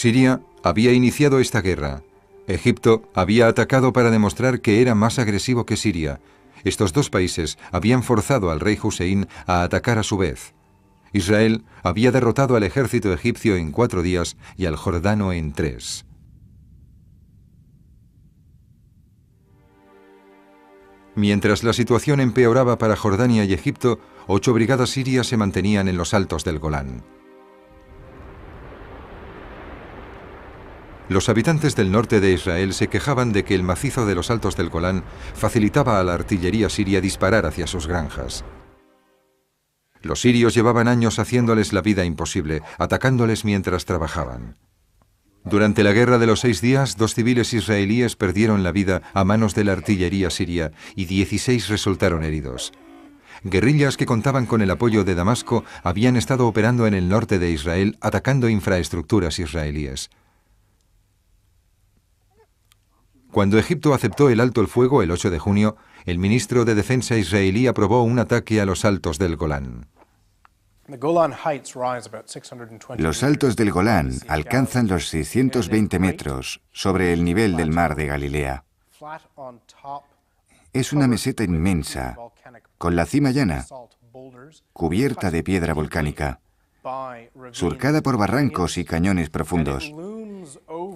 Siria había iniciado esta guerra. Egipto había atacado para demostrar que era más agresivo que Siria. Estos dos países habían forzado al rey Hussein a atacar a su vez. Israel había derrotado al ejército egipcio en 4 días y al jordano en 3. Mientras la situación empeoraba para Jordania y Egipto, 8 brigadas sirias se mantenían en los altos del Golán. Los habitantes del norte de Israel se quejaban de que el macizo de los altos del Golán facilitaba a la artillería siria disparar hacia sus granjas. Los sirios llevaban años haciéndoles la vida imposible, atacándoles mientras trabajaban. Durante la guerra de los 6 días, 2 civiles israelíes perdieron la vida a manos de la artillería siria y 16 resultaron heridos. Guerrillas que contaban con el apoyo de Damasco habían estado operando en el norte de Israel atacando infraestructuras israelíes. Cuando Egipto aceptó el alto el fuego el 8 de junio, el ministro de Defensa israelí aprobó un ataque a los altos del Golán. Los altos del Golán alcanzan los 620 metros sobre el nivel del mar de Galilea. Es una meseta inmensa, con la cima llana, cubierta de piedra volcánica, surcada por barrancos y cañones profundos,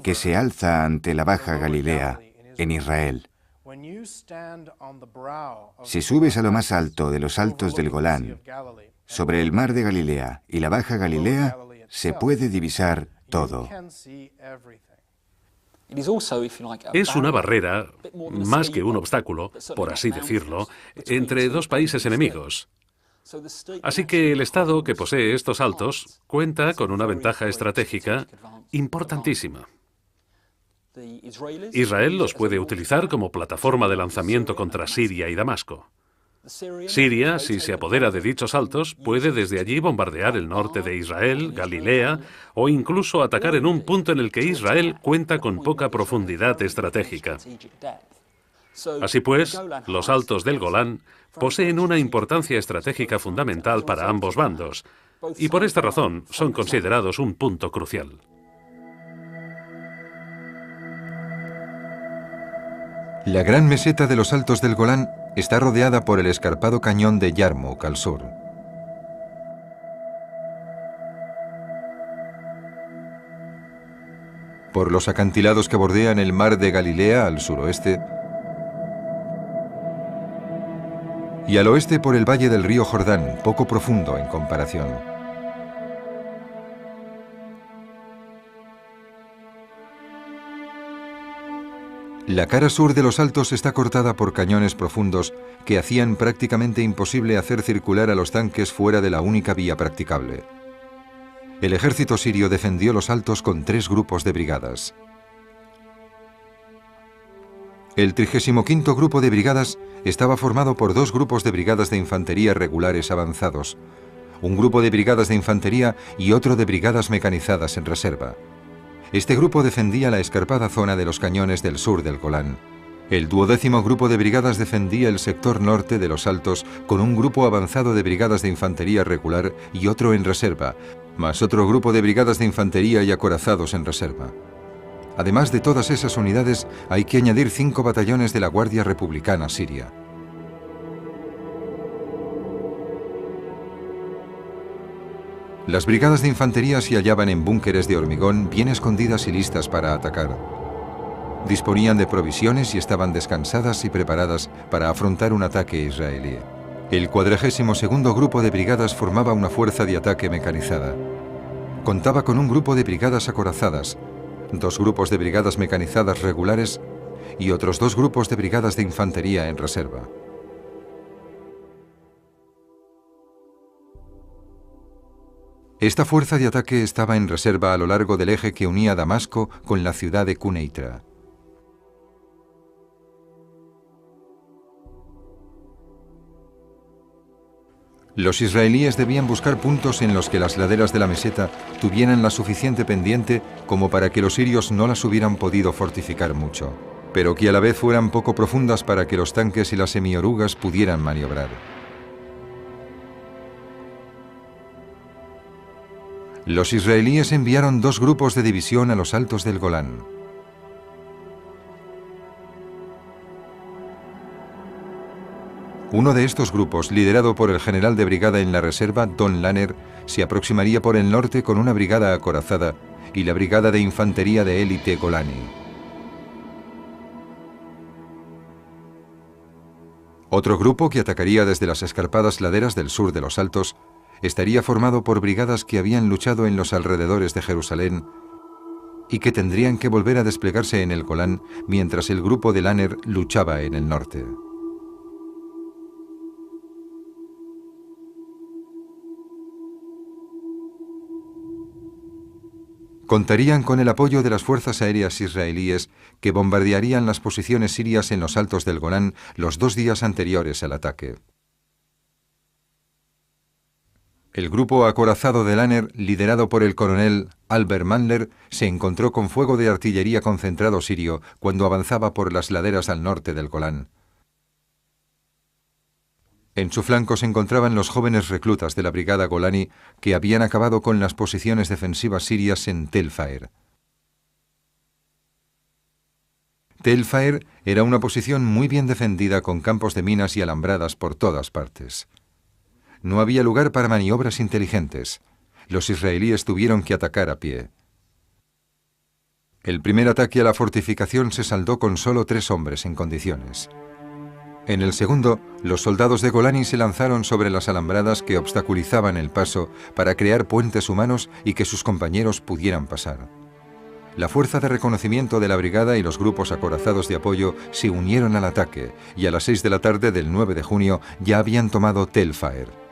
que se alza ante la Baja Galilea, en Israel. Si subes a lo más alto de los altos del Golán, sobre el mar de Galilea y la Baja Galilea, se puede divisar todo. Es una barrera, más que un obstáculo, por así decirlo, entre 2 países enemigos. Así que el Estado que posee estos altos cuenta con una ventaja estratégica importantísima. Israel los puede utilizar como plataforma de lanzamiento contra Siria y Damasco. Siria, si se apodera de dichos altos, puede desde allí bombardear el norte de Israel, Galilea, o incluso atacar en un punto en el que Israel cuenta con poca profundidad estratégica. Así pues, los altos del Golán poseen una importancia estratégica fundamental para ambos bandos, y por esta razón son considerados un punto crucial. La gran meseta de los altos del Golán está rodeada por el escarpado cañón de Yarmouk al sur. Por los acantilados que bordean el mar de Galilea al suroeste y al oeste por el valle del río Jordán, poco profundo en comparación. La cara sur de los altos está cortada por cañones profundos que hacían prácticamente imposible hacer circular a los tanques fuera de la única vía practicable. El ejército sirio defendió los altos con 3 grupos de brigadas. El 35º grupo de brigadas estaba formado por 2 grupos de brigadas de infantería regulares avanzados, un grupo de brigadas de infantería y otro de brigadas mecanizadas en reserva. Este grupo defendía la escarpada zona de los cañones del sur del Golán. El 12º grupo de brigadas defendía el sector norte de los altos con un grupo avanzado de brigadas de infantería regular y otro en reserva, más otro grupo de brigadas de infantería y acorazados en reserva. Además de todas esas unidades, hay que añadir 5 batallones de la Guardia Republicana Siria. Las brigadas de infantería se hallaban en búnkeres de hormigón bien escondidas y listas para atacar. Disponían de provisiones y estaban descansadas y preparadas para afrontar un ataque israelí. El 42º grupo de brigadas formaba una fuerza de ataque mecanizada. Contaba con un grupo de brigadas acorazadas, 2 grupos de brigadas mecanizadas regulares y otros 2 grupos de brigadas de infantería en reserva. Esta fuerza de ataque estaba en reserva a lo largo del eje que unía Damasco con la ciudad de Quneitra. Los israelíes debían buscar puntos en los que las laderas de la meseta tuvieran la suficiente pendiente como para que los sirios no las hubieran podido fortificar mucho, pero que a la vez fueran poco profundas para que los tanques y las semiorugas pudieran maniobrar. Los israelíes enviaron 2 grupos de división a los altos del Golán. Uno de estos grupos, liderado por el general de brigada en la reserva, Don Lanner, se aproximaría por el norte con una brigada acorazada y la brigada de infantería de élite Golani. Otro grupo, que atacaría desde las escarpadas laderas del sur de los Altos, estaría formado por brigadas que habían luchado en los alrededores de Jerusalén y que tendrían que volver a desplegarse en el Golán mientras el grupo de Lanner luchaba en el norte. Contarían con el apoyo de las fuerzas aéreas israelíes que bombardearían las posiciones sirias en los altos del Golán los 2 días anteriores al ataque. El grupo acorazado de Lanner, liderado por el coronel Albert Mandler, se encontró con fuego de artillería concentrado sirio cuando avanzaba por las laderas al norte del Golán. En su flanco se encontraban los jóvenes reclutas de la brigada Golani que habían acabado con las posiciones defensivas sirias en Tel Faer. Tel Faer era una posición muy bien defendida con campos de minas y alambradas por todas partes. No había lugar para maniobras inteligentes. Los israelíes tuvieron que atacar a pie. El primer ataque a la fortificación se saldó con solo 3 hombres en condiciones. En el segundo, los soldados de Golani se lanzaron sobre las alambradas que obstaculizaban el paso para crear puentes humanos y que sus compañeros pudieran pasar. La fuerza de reconocimiento de la brigada y los grupos acorazados de apoyo se unieron al ataque y a las 6 de la tarde del 9 de junio ya habían tomado Tel Faer.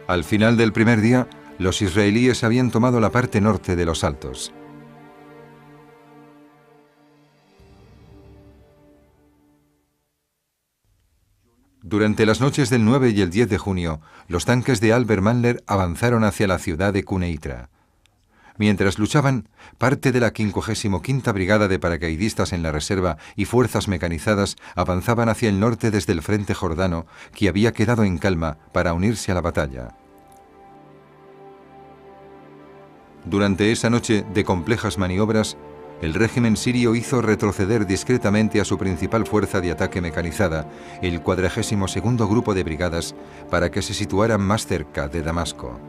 Al final del primer día, los israelíes habían tomado la parte norte de los Altos. Durante las noches del 9 y el 10 de junio, los tanques de Albert Mandler avanzaron hacia la ciudad de Quneitra. Mientras luchaban, parte de la 55ª Brigada de Paracaidistas en la reserva y fuerzas mecanizadas avanzaban hacia el norte desde el frente jordano, que había quedado en calma para unirse a la batalla. Durante esa noche de complejas maniobras, el régimen sirio hizo retroceder discretamente a su principal fuerza de ataque mecanizada, el 42º Grupo de Brigadas, para que se situaran más cerca de Damasco.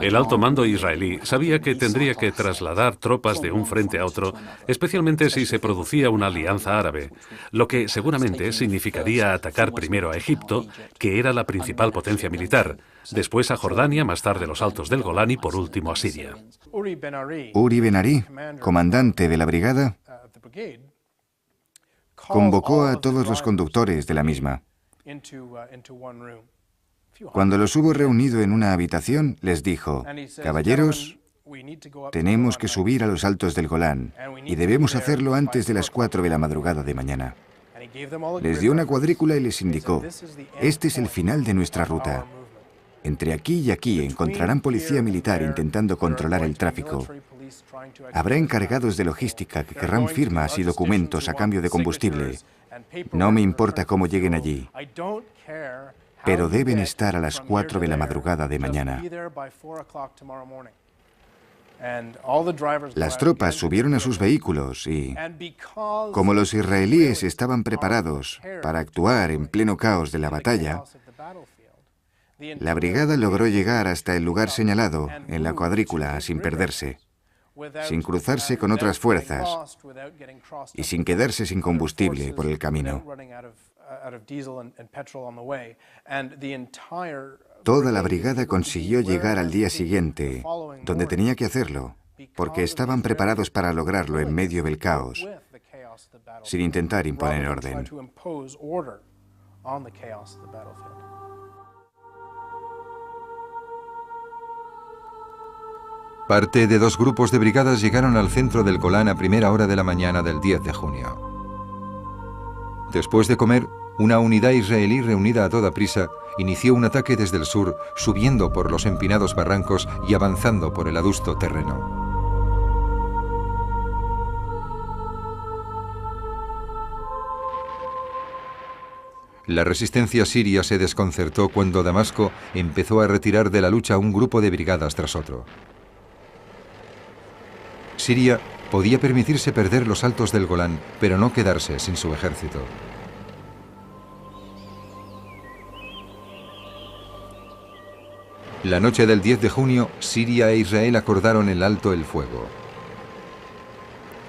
El alto mando israelí sabía que tendría que trasladar tropas de un frente a otro, especialmente si se producía una alianza árabe, lo que seguramente significaría atacar primero a Egipto, que era la principal potencia militar, después a Jordania, más tarde los altos del Golán y por último a Siria. Uri Ben-Ari, comandante de la brigada, convocó a todos los conductores de la misma. Cuando los hubo reunido en una habitación, les dijo: «Caballeros, tenemos que subir a los altos del Golán y debemos hacerlo antes de las 4 de la madrugada de mañana». Les dio una cuadrícula y les indicó: «Este es el final de nuestra ruta. Entre aquí y aquí encontrarán policía militar intentando controlar el tráfico. Habrá encargados de logística que querrán firmas y documentos a cambio de combustible. No me importa cómo lleguen allí, pero deben estar a las 4 de la madrugada de mañana». Las tropas subieron a sus vehículos y, como los israelíes estaban preparados para actuar en pleno caos de la batalla, la brigada logró llegar hasta el lugar señalado en la cuadrícula sin perderse, sin cruzarse con otras fuerzas y sin quedarse sin combustible por el camino. Toda la brigada consiguió llegar al día siguiente, donde tenía que hacerlo, porque estaban preparados para lograrlo en medio del caos, sin intentar imponer orden. Parte de 2 grupos de brigadas llegaron al centro del Golán a primera hora de la mañana del 10 de junio. Después de comer, una unidad israelí reunida a toda prisa inició un ataque desde el sur, subiendo por los empinados barrancos y avanzando por el adusto terreno. La resistencia siria se desconcertó cuando Damasco empezó a retirar de la lucha un grupo de brigadas tras otro. Siria podía permitirse perder los altos del Golán, pero no quedarse sin su ejército. La noche del 10 de junio, Siria e Israel acordaron el alto el fuego.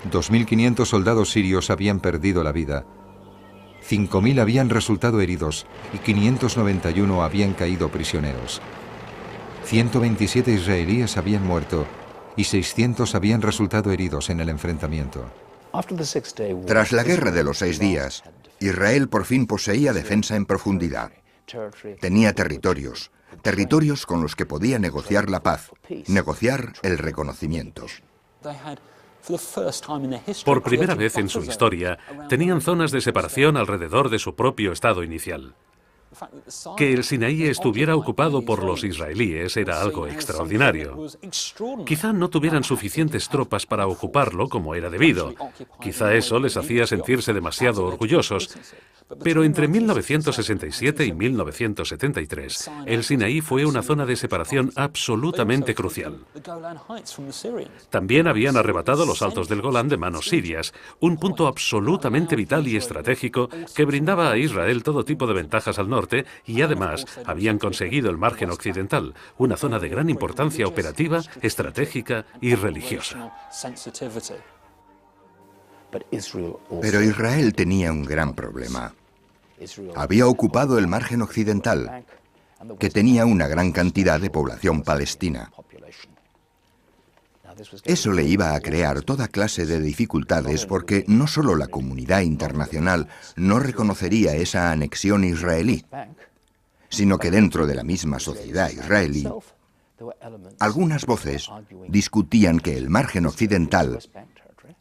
2.500 soldados sirios habían perdido la vida, 5.000 habían resultado heridos y 591 habían caído prisioneros. 127 israelíes habían muerto y 600 habían resultado heridos en el enfrentamiento. Tras la guerra de los 6 días, Israel por fin poseía defensa en profundidad. Tenía territorios con los que podía negociar la paz, negociar el reconocimiento. Por primera vez en su historia, tenían zonas de separación alrededor de su propio estado inicial. Que el Sinaí estuviera ocupado por los israelíes era algo extraordinario. Quizá no tuvieran suficientes tropas para ocuparlo como era debido. Quizá eso les hacía sentirse demasiado orgullosos. Pero entre 1967 y 1973, el Sinaí fue una zona de separación absolutamente crucial. También habían arrebatado los altos del Golán de manos sirias, un punto absolutamente vital y estratégico que brindaba a Israel todo tipo de ventajas al norte y además habían conseguido el margen occidental, una zona de gran importancia operativa, estratégica y religiosa. Pero Israel tenía un gran problema. Había ocupado el margen occidental, que tenía una gran cantidad de población palestina. Eso le iba a crear toda clase de dificultades porque no solo la comunidad internacional no reconocería esa anexión israelí, sino que dentro de la misma sociedad israelí, algunas voces discutían que el margen occidental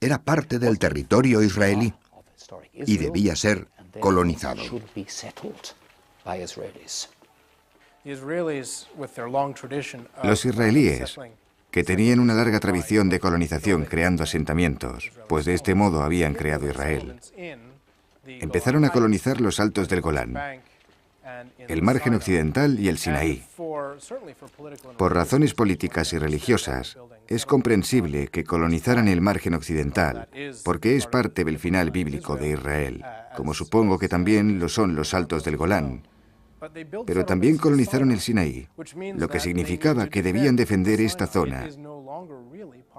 era parte del territorio israelí y debía ser colonizado. Los israelíes, que tenían una larga tradición de colonización creando asentamientos, pues de este modo habían creado Israel, empezaron a colonizar los altos del Golán, el margen occidental y el Sinaí. Por razones políticas y religiosas, es comprensible que colonizaran el margen occidental, porque es parte del final bíblico de Israel, como supongo que también lo son los altos del Golán. Pero también colonizaron el Sinaí, lo que significaba que debían defender esta zona,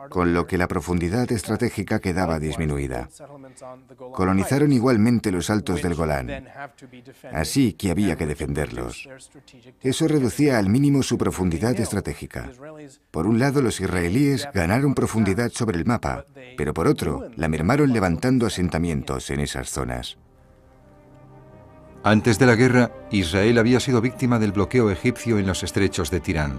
con lo que la profundidad estratégica quedaba disminuida. Colonizaron igualmente los altos del Golán, así que había que defenderlos. Eso reducía al mínimo su profundidad estratégica. Por un lado, los israelíes ganaron profundidad sobre el mapa, pero por otro, la mermaron levantando asentamientos en esas zonas. Antes de la guerra, Israel había sido víctima del bloqueo egipcio en los estrechos de Tirán.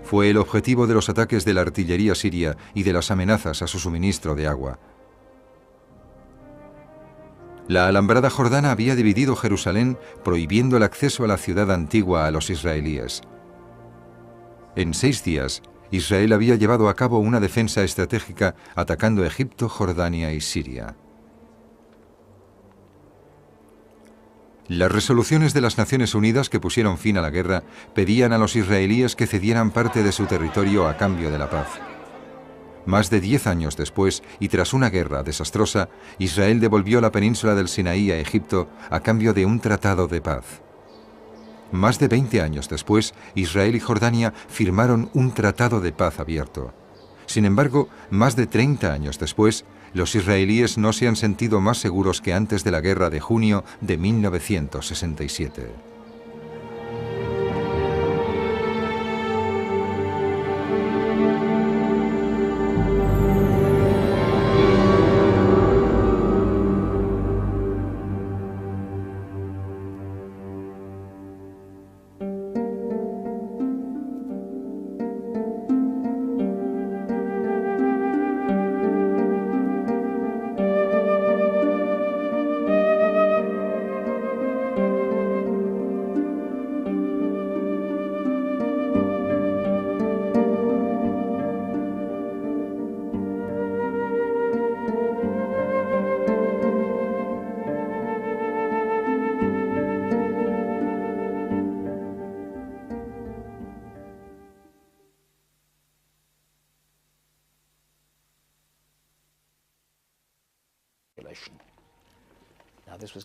Fue el objetivo de los ataques de la artillería siria y de las amenazas a su suministro de agua. La alambrada jordana había dividido Jerusalén, prohibiendo el acceso a la ciudad antigua a los israelíes. En 6 días, Israel había llevado a cabo una defensa estratégica atacando Egipto, Jordania y Siria. Las resoluciones de las Naciones Unidas que pusieron fin a la guerra pedían a los israelíes que cedieran parte de su territorio a cambio de la paz. Más de 10 años después, y tras una guerra desastrosa, Israel devolvió la península del Sinaí a Egipto a cambio de un tratado de paz. Más de 20 años después, Israel y Jordania firmaron un tratado de paz abierto. Sin embargo, más de 30 años después, los israelíes no se han sentido más seguros que antes de la guerra de junio de 1967.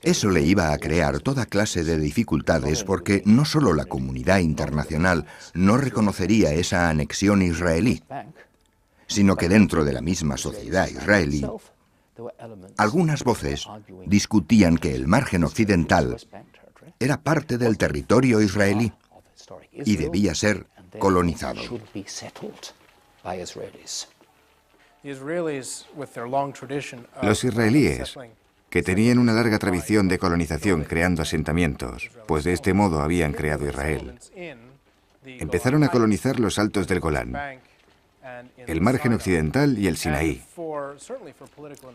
Eso le iba a crear toda clase de dificultades porque no solo la comunidad internacional no reconocería esa anexión israelí, sino que dentro de la misma sociedad israelí, algunas voces discutían que el margen occidental era parte del territorio israelí y debía ser colonizado. Los israelíes, que tenían una larga tradición de colonización creando asentamientos, pues de este modo habían creado Israel, empezaron a colonizar los altos del Golán, el margen occidental y el Sinaí.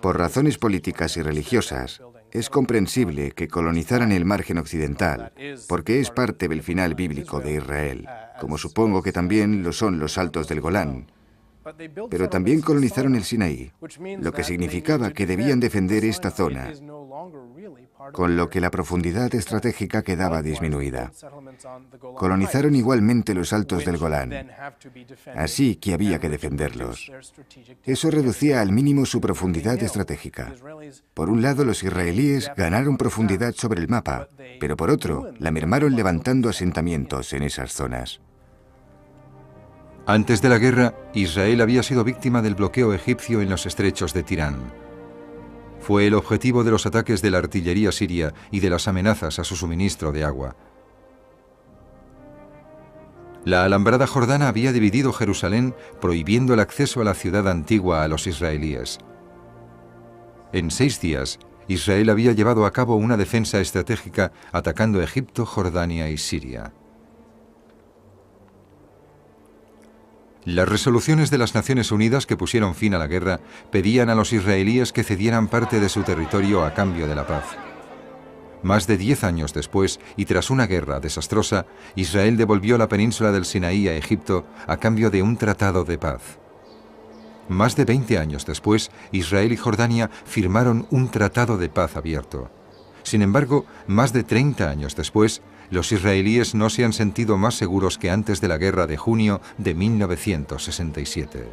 Por razones políticas y religiosas, es comprensible que colonizaran el margen occidental, porque es parte del final bíblico de Israel, como supongo que también lo son los altos del Golán. Pero también colonizaron el Sinaí, lo que significaba que debían defender esta zona, con lo que la profundidad estratégica quedaba disminuida. Colonizaron igualmente los altos del Golán, así que había que defenderlos. Eso reducía al mínimo su profundidad estratégica. Por un lado, los israelíes ganaron profundidad sobre el mapa, pero por otro, la mermaron levantando asentamientos en esas zonas. Antes de la guerra, Israel había sido víctima del bloqueo egipcio en los estrechos de Tirán. Fue el objetivo de los ataques de la artillería siria y de las amenazas a su suministro de agua. La alambrada jordana había dividido Jerusalén, prohibiendo el acceso a la ciudad antigua a los israelíes. En 6 días, Israel había llevado a cabo una defensa estratégica atacando Egipto, Jordania y Siria. Las resoluciones de las Naciones Unidas que pusieron fin a la guerra pedían a los israelíes que cedieran parte de su territorio a cambio de la paz. Más de 10 años después, y tras una guerra desastrosa, Israel devolvió la península del Sinaí a Egipto a cambio de un tratado de paz. Más de 20 años después, Israel y Jordania firmaron un tratado de paz abierto. Sin embargo, más de 30 años después, los israelíes no se han sentido más seguros que antes de la guerra de junio de 1967.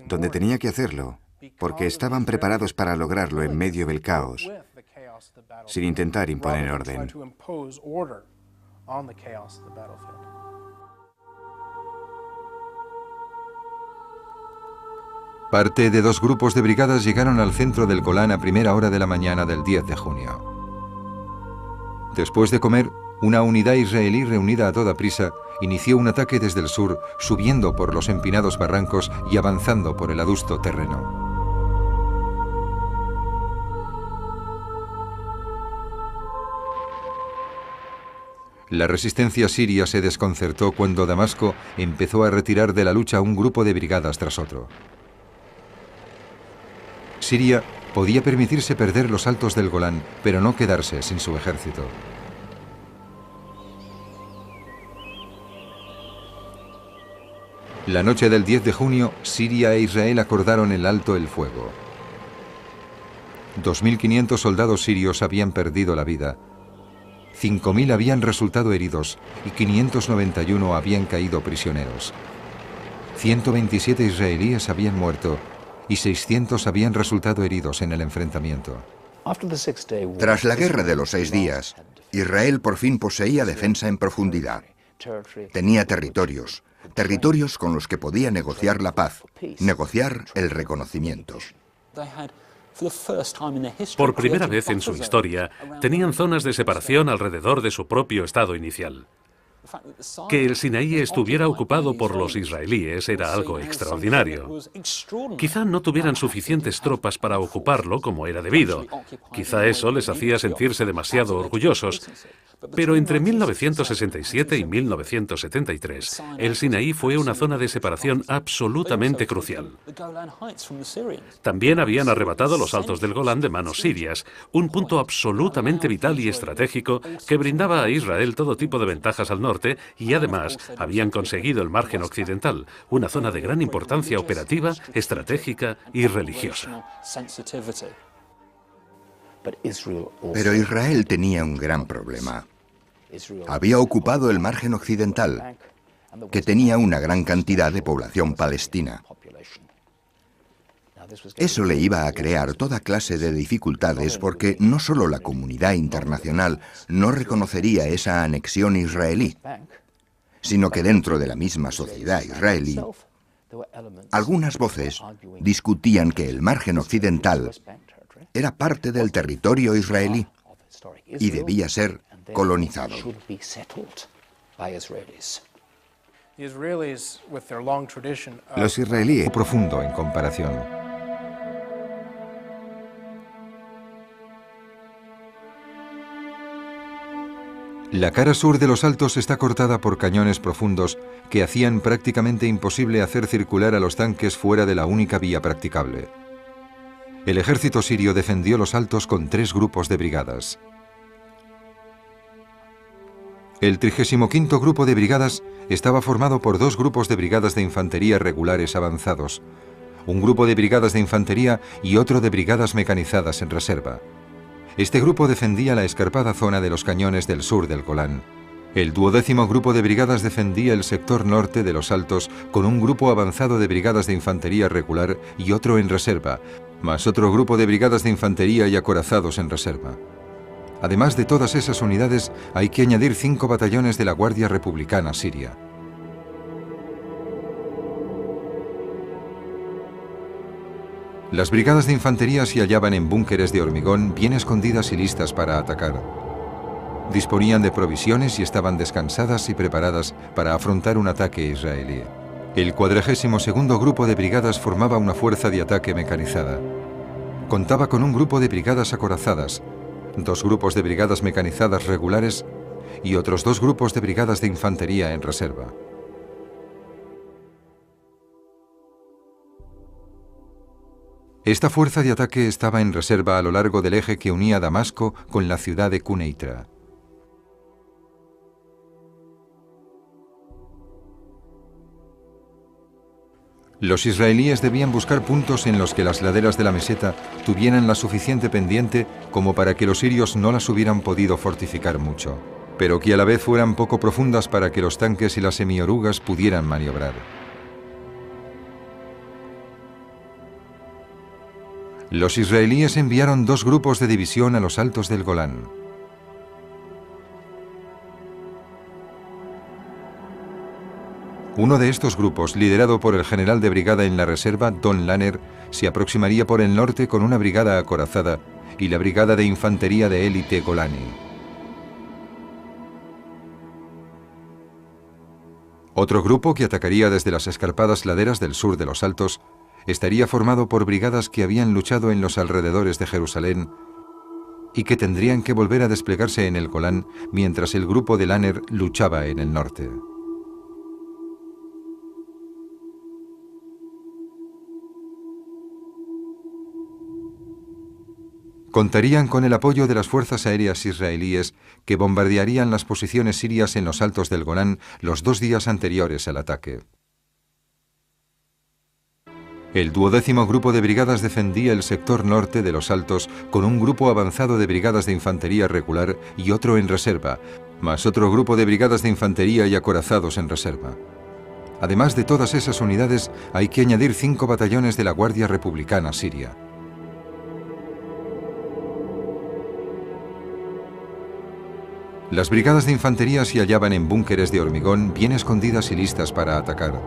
Donde tenía que hacerlo, porque estaban preparados para lograrlo en medio del caos, sin intentar imponer orden. Parte de 2 grupos de brigadas llegaron al centro del Golán a primera hora de la mañana del 10 de junio. Después de comer, una unidad israelí reunida a toda prisa inició un ataque desde el sur, subiendo por los empinados barrancos y avanzando por el adusto terreno. La resistencia siria se desconcertó cuando Damasco empezó a retirar de la lucha un grupo de brigadas tras otro. Siria podía permitirse perder los altos del Golán, pero no quedarse sin su ejército. La noche del 10 de junio, Siria e Israel acordaron el alto el fuego. 2.500 soldados sirios habían perdido la vida, 5.000 habían resultado heridos y 591 habían caído prisioneros. 127 israelíes habían muerto y 600 habían resultado heridos en el enfrentamiento. Tras la guerra de los 6 días, Israel por fin poseía defensa en profundidad. Tenía territorios con los que podía negociar la paz, negociar el reconocimiento. Por primera vez en su historia, tenían zonas de separación alrededor de su propio estado inicial. Que el Sinaí estuviera ocupado por los israelíes era algo extraordinario. Quizá no tuvieran suficientes tropas para ocuparlo como era debido. Quizá eso les hacía sentirse demasiado orgullosos. Pero entre 1967 y 1973, el Sinaí fue una zona de separación absolutamente crucial. También habían arrebatado los altos del Golán de manos sirias, un punto absolutamente vital y estratégico que brindaba a Israel todo tipo de ventajas al norte, y además habían conseguido el margen occidental, una zona de gran importancia operativa, estratégica y religiosa. Pero Israel tenía un gran problema. Había ocupado el margen occidental, que tenía una gran cantidad de población palestina. Eso le iba a crear toda clase de dificultades porque no solo la comunidad internacional no reconocería esa anexión israelí, sino que dentro de la misma sociedad israelí, algunas voces discutían que el margen occidental era parte del territorio israelí y debía ser colonizado. Los israelíes profundo en comparación. La cara sur de los altos está cortada por cañones profundos que hacían prácticamente imposible hacer circular a los tanques fuera de la única vía practicable. El ejército sirio defendió los altos con 3 grupos de brigadas. El 35º Grupo de Brigadas estaba formado por 2 grupos de brigadas de infantería regulares avanzados, un grupo de brigadas de infantería y otro de brigadas mecanizadas en reserva. Este grupo defendía la escarpada zona de los cañones del sur del Golán. El 12º Grupo de Brigadas defendía el sector norte de los altos con un grupo avanzado de brigadas de infantería regular y otro en reserva, más otro grupo de brigadas de infantería y acorazados en reserva. Además de todas esas unidades, hay que añadir 5 batallones de la Guardia Republicana Siria. Las brigadas de infantería se hallaban en búnkeres de hormigón bien escondidas y listas para atacar. Disponían de provisiones y estaban descansadas y preparadas para afrontar un ataque israelí. El 42º Grupo de Brigadas formaba una fuerza de ataque mecanizada. Contaba con un grupo de brigadas acorazadas, 2 grupos de brigadas mecanizadas regulares y otros 2 grupos de brigadas de infantería en reserva. Esta fuerza de ataque estaba en reserva a lo largo del eje que unía Damasco con la ciudad de Quneitra. Los israelíes debían buscar puntos en los que las laderas de la meseta tuvieran la suficiente pendiente como para que los sirios no las hubieran podido fortificar mucho, pero que a la vez fueran poco profundas para que los tanques y las semiorugas pudieran maniobrar. Los israelíes enviaron 2 grupos de división a los altos del Golán. Uno de estos grupos, liderado por el general de brigada en la reserva, Don Lanner, se aproximaría por el norte con una brigada acorazada y la brigada de infantería de élite Golani. Otro grupo, que atacaría desde las escarpadas laderas del sur de los altos, estaría formado por brigadas que habían luchado en los alrededores de Jerusalén y que tendrían que volver a desplegarse en el Golán mientras el grupo de Lanner luchaba en el norte. Contarían con el apoyo de las fuerzas aéreas israelíes que bombardearían las posiciones sirias en los altos del Golán los 2 días anteriores al ataque. El 12º Grupo de Brigadas defendía el sector norte de los altos con un grupo avanzado de brigadas de infantería regular y otro en reserva, más otro grupo de brigadas de infantería y acorazados en reserva. Además de todas esas unidades, hay que añadir 5 batallones de la Guardia Republicana Siria. Las brigadas de infantería se hallaban en búnkeres de hormigón bien escondidas y listas para atacar.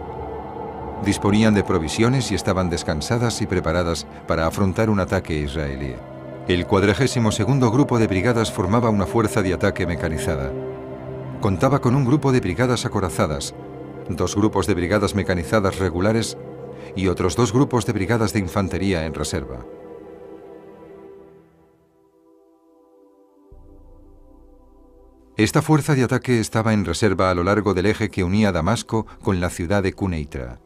Disponían de provisiones y estaban descansadas y preparadas para afrontar un ataque israelí. El 42º Grupo de Brigadas formaba una fuerza de ataque mecanizada. Contaba con un grupo de brigadas acorazadas, 2 grupos de brigadas mecanizadas regulares y otros 2 grupos de brigadas de infantería en reserva. Esta fuerza de ataque estaba en reserva a lo largo del eje que unía Damasco con la ciudad de Quneitra.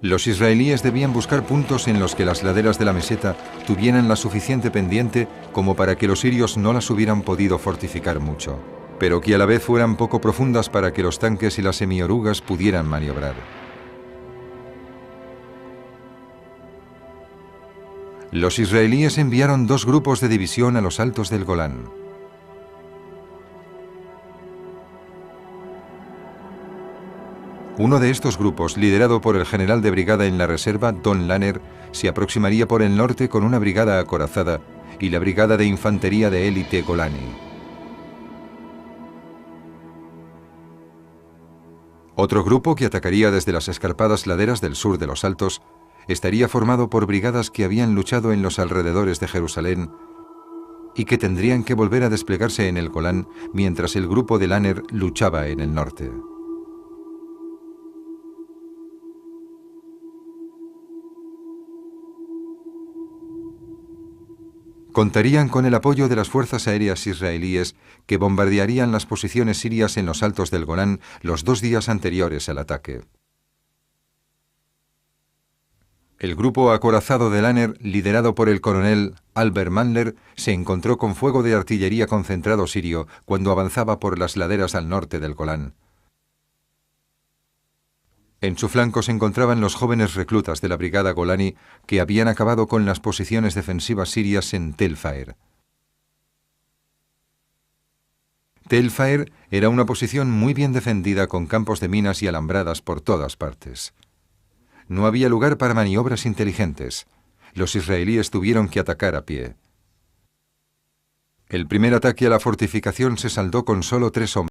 Los israelíes debían buscar puntos en los que las laderas de la meseta tuvieran la suficiente pendiente como para que los sirios no las hubieran podido fortificar mucho, pero que a la vez fueran poco profundas para que los tanques y las semiorugas pudieran maniobrar. Los israelíes enviaron 2 grupos de división a los altos del Golán. Uno de estos grupos, liderado por el general de brigada en la reserva, Don Lanner, se aproximaría por el norte con una brigada acorazada y la brigada de infantería de élite Golani. Otro grupo, que atacaría desde las escarpadas laderas del sur de los Altos, estaría formado por brigadas que habían luchado en los alrededores de Jerusalén y que tendrían que volver a desplegarse en el Golán mientras el grupo de Lanner luchaba en el norte. Contarían con el apoyo de las fuerzas aéreas israelíes que bombardearían las posiciones sirias en los altos del Golán los 2 días anteriores al ataque. El grupo acorazado de Lanner, liderado por el coronel Albert Mandler, se encontró con fuego de artillería concentrado sirio cuando avanzaba por las laderas al norte del Golán. En su flanco se encontraban los jóvenes reclutas de la brigada Golani que habían acabado con las posiciones defensivas sirias en Tel Faer. Tel Faer era una posición muy bien defendida con campos de minas y alambradas por todas partes. No había lugar para maniobras inteligentes. Los israelíes tuvieron que atacar a pie. El primer ataque a la fortificación se saldó con solo 3 hombres.